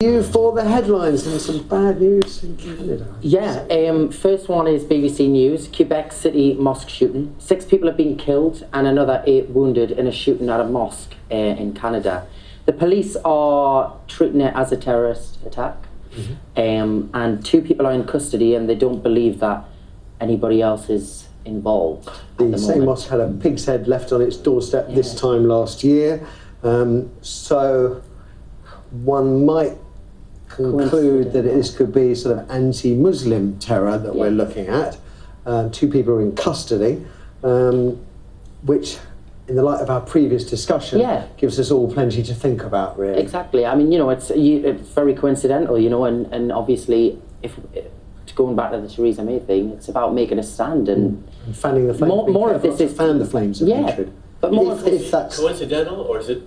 You for the headlines and some bad news in Canada. Yeah, first one is BBC News, Quebec City mosque shooting. 6 people have been killed and another 8 wounded in a shooting at a mosque in Canada. The police are treating it as a terrorist attack, and 2 people are in custody and they don't believe that anybody else is involved. The same mosque had a pig's head left on its doorstep this time last year, so one might conclude that this could be sort of anti-Muslim terror that we're looking at. 2 people are in custody, which, in the light of our previous discussion, gives us all plenty to think about, really. Exactly. I mean, it's very coincidental, and obviously, if going back to the Theresa May thing, it's about making a stand and fanning the flames. More of this is fan the flames of hatred. But more of this, is that coincidental, or is it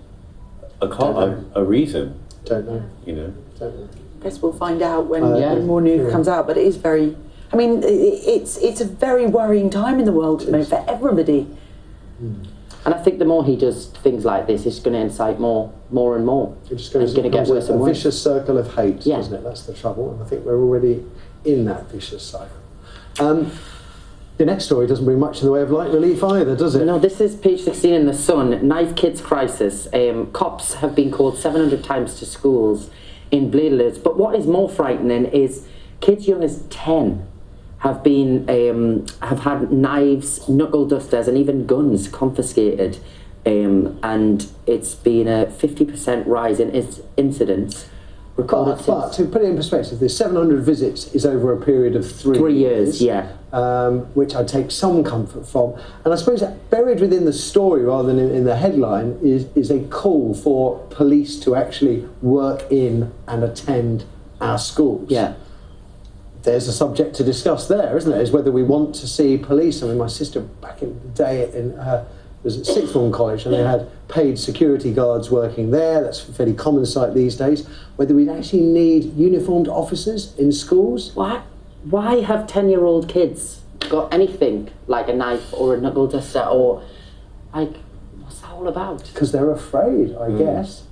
a reason? Don't know. Don't know. I guess we'll find out when more news comes out. But it is very. I mean, it's a very worrying time in the world at the moment for everybody. And I think the more he does things like this, it's going to incite more and more. It's going to get worse and worse. A vicious circle of hate, isn't it? That's the trouble. And I think we're already in that vicious cycle. The next story doesn't bring much in the way of light relief either, does it? No, this is page 16 in The Sun. Knife kids crisis. Cops have been called 700 times to schools in blade alerts. But what is more frightening is kids young as 10 have been have had knives, knuckle dusters, and even guns confiscated. And it's been a 50% rise in incidents. But to put it in perspective, the 700 visits is over a period of 3 years. Which I take some comfort from. And I suppose buried within the story rather than in the headline is a call for police to actually work in and attend our schools. There's a subject to discuss there, isn't there? Is whether we want to see police. I mean, my sister back in the day was at sixth form college, and they had paid security guards working there. That's a fairly common sight these days. Whether we actually need uniformed officers in schools. Why have 10-year-old kids got anything like a knife or a knuckle duster or what's that all about? Because they're afraid, I guess.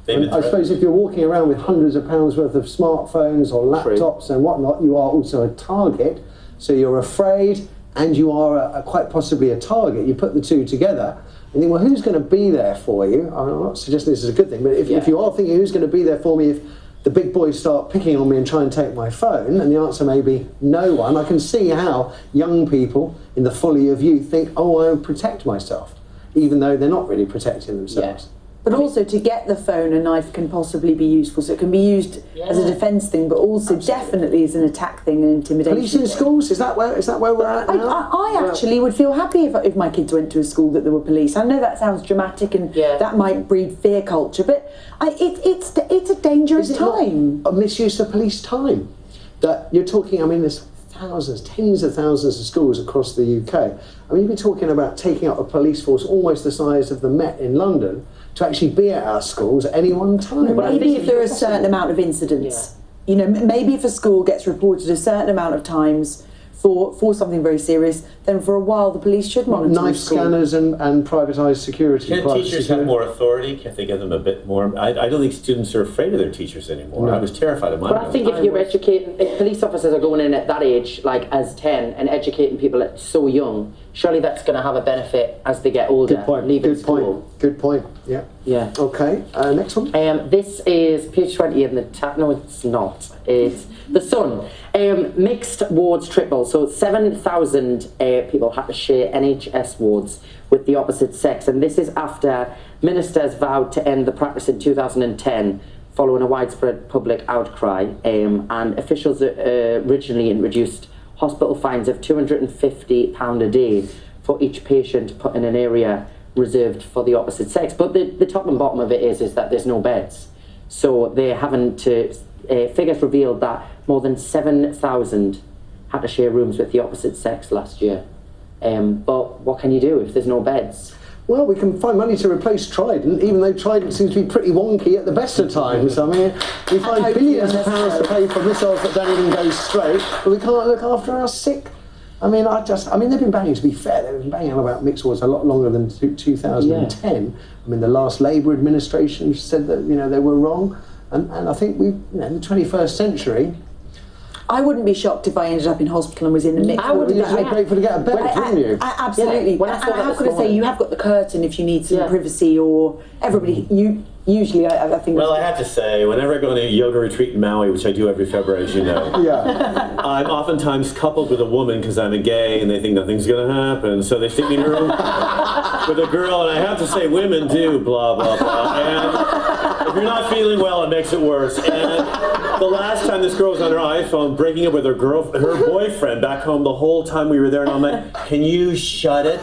I suppose if you're walking around with hundreds of pounds worth of smartphones or laptops and whatnot, you are also a target. So you're afraid and you are quite possibly a target. You put the two together and think, well, who's going to be there for you? I'm not suggesting this is a good thing, but if you are thinking who's going to be there for me if the big boys start picking on me and try and take my phone, and the answer may be no one, I can see how young people in the folly of youth think, oh, I'll protect myself, even though they're not really protecting themselves. But also, to get the phone, a knife can possibly be useful. So it can be used as a defence thing, but also definitely as an attack thing and intimidation. Police in schools? Is that where we're at now? I actually would feel happy if my kids went to a school that there were police. I know that sounds dramatic and that might breed fear culture, but it's a dangerous time. A misuse of police time. That you're talking. I mean, there's thousands, tens of thousands of schools across the UK. I mean, you'd be talking about taking up a police force almost the size of the Met in London to actually be at our schools at any one time. But maybe if there are a certain amount of incidents, maybe if a school gets reported a certain amount of times for something very serious, then for a while the police should monitor knife scanners and privatised security. Can teachers have more authority? Can't they give them a bit more? I don't think students are afraid of their teachers anymore. No. I was terrified of mine. But I think if you're if police officers are going in at that age, like as 10, and educating people at so young, surely that's going to have a benefit as they get older. Good point. Leaving school. Good point. Yeah. Okay. Next one. This is page 20 in the no, it's not. It's The Sun. Mixed wards triple. So 7,000 people had to share NHS wards with the opposite sex, and this is after ministers vowed to end the practice in 2010 following a widespread public outcry, and officials originally introduced hospital fines of £250 a day for each patient put in an area reserved for the opposite sex. But the top and bottom of it is that there's no beds. So they're having to, figures revealed that more than 7,000 had to share rooms with the opposite sex last year. But what can you do if there's no beds? Well, we can find money to replace Trident, even though Trident seems to be pretty wonky at the best of times. I mean, we find billions of pounds to pay for missiles that don't even go straight, but we can't look after our sick. I mean, they've been banging, to be fair, they've been banging on about mixed wards a lot longer than 2010. I mean, the last Labour administration said that, they were wrong. And I think in the 21st century. I wouldn't be shocked if I ended up in hospital and was in a mix. I would be grateful to get a bed, wouldn't you? Absolutely. Yeah. When I saw that how could I say you have got the curtain if you need some privacy, or everybody? Usually, I think. Well, I have to say, whenever I go on a yoga retreat in Maui, which I do every February, as you know, I'm oftentimes coupled with a woman because I'm a gay, and they think nothing's going to happen, so they stick me in a room with a girl, and I have to say, women do blah blah blah, and if you're not feeling well, it makes it worse. And the last time this girl was on her iPhone breaking up with her boyfriend back home the whole time we were there, and I'm like, can you shut it?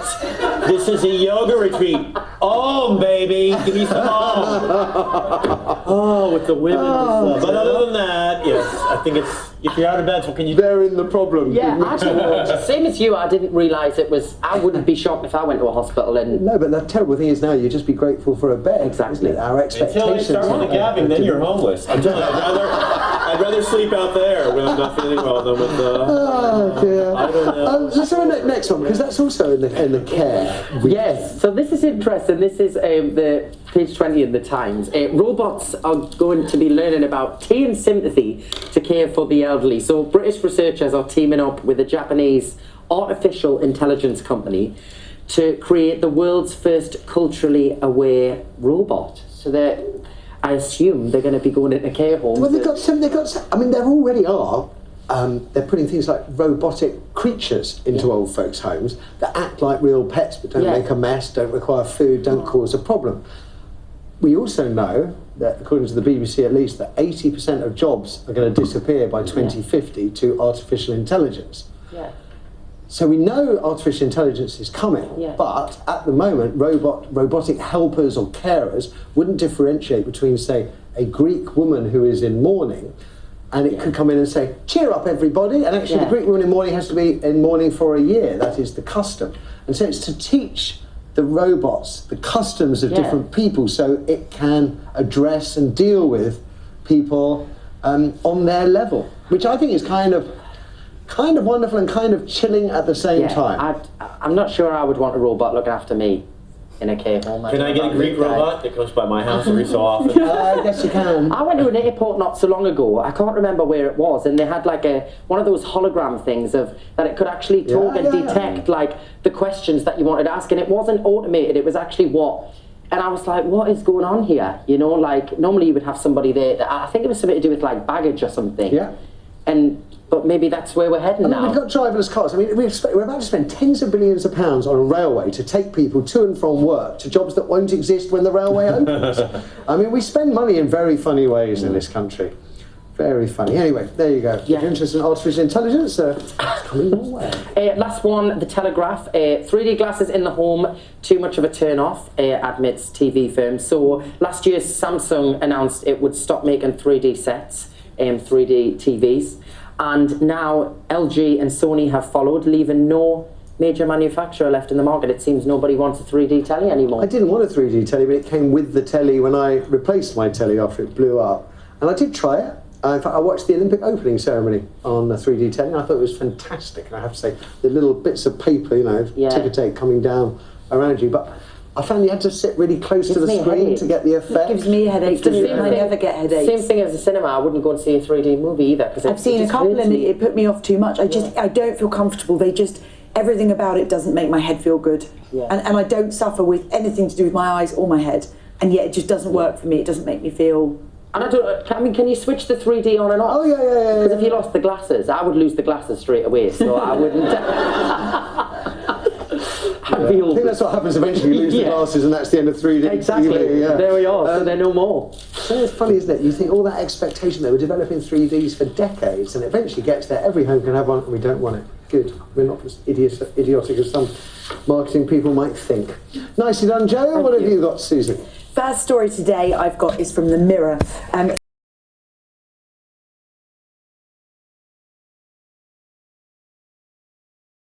This is a yoga retreat. Oh, baby, give me some Oh, with the women. But other than that, yes, I think if you're out of bed, what can you do? Therein the problem. Yeah, actually, same as you, I didn't realise it was, I wouldn't be shocked if I went to a hospital and... No, but the terrible thing is now you just be grateful for a bed. Exactly. Our expectations... Until I start with the gabbing, then you're homeless. I'd rather sleep out there when I'm not feeling well than with the... Oh, dear. I don't know. Let's have a next one, because that's also in the care. Yes, so this is interesting. This is the page 20 in the Times. Robots are going to be learning about tea and sympathy to care for the elderly. So British researchers are teaming up with a Japanese artificial intelligence company to create the world's first culturally aware robot. So I assume they're going to be going into care homes. Well, they've got some, I mean, there already are. They're putting things like robotic creatures into old folks' homes that act like real pets but don't make a mess, don't require food, don't cause a problem. We also know that, according to the BBC at least, that 80% of jobs are going to disappear by 2050 to artificial intelligence. Yeah. So we know artificial intelligence is coming, but at the moment, robotic helpers or carers wouldn't differentiate between, say, a Greek woman who is in mourning, and it could come in and say, cheer up everybody, and actually the Greek woman in mourning has to be in mourning for a year. That is the custom. And so it's to teach the robots the customs of different people so it can address and deal with people on their level, which I think is kind of wonderful and kind of chilling at the same time. I'm not sure I would want a robot looking after me in a care home. Can I get a Greek robot that comes by my house every so often? I guess you can. I went to an airport not so long ago. I can't remember where it was, and they had like one of those hologram things of that it could actually talk and detect like the questions that you wanted to ask, and it wasn't automated. It was actually and I was like, what is going on here? You know, like normally you would have somebody there. I think it was something to do with like baggage or something. Yeah. But maybe that's where we're heading now. We've got driverless cars. I mean, we're about to spend tens of billions of pounds on a railway to take people to and from work to jobs that won't exist when the railway opens. I mean, we spend money in very funny ways in this country. Very funny. Anyway, there you go. If you're interested in artificial intelligence, it's coming your way. Last one, The Telegraph. 3D glasses in the home, too much of a turn-off, admits TV firm. So last year, Samsung announced it would stop making 3D sets, 3D TVs. And now LG and Sony have followed, leaving no major manufacturer left in the market. It seems nobody wants a 3D telly anymore. I didn't want a 3D telly, but it came with the telly when I replaced my telly after it blew up. And I did try it. In fact, I watched the Olympic opening ceremony on the 3D telly, and I thought it was fantastic. And I have to say, the little bits of paper, ticker tape coming down around you. But I found you had to sit really close to the screen to get the effect. It gives me a headache. I never get headaches. Same thing as the cinema. I wouldn't go and see a 3D movie either because I've seen a couple and it put me off too much. I don't feel comfortable. Everything about it doesn't make my head feel good. Yeah. And I don't suffer with anything to do with my eyes or my head. And yet it just doesn't work for me. It doesn't make me feel... And can you switch the 3D on and off? Oh, yeah. Because if you lost the glasses, I would lose the glasses straight away, so I wouldn't... I think that's what happens eventually. You lose the glasses and that's the end of 3D. Exactly. TV, There we are, so they're no more. So it's funny, isn't it? You think all that expectation, they were developing 3Ds for decades and it eventually gets there. Every home can have one and we don't want it. Good. We're not as idiotic as some marketing people might think. Nicely done, Joe. What have you got, Susan? First story today I've got is from the Mirror.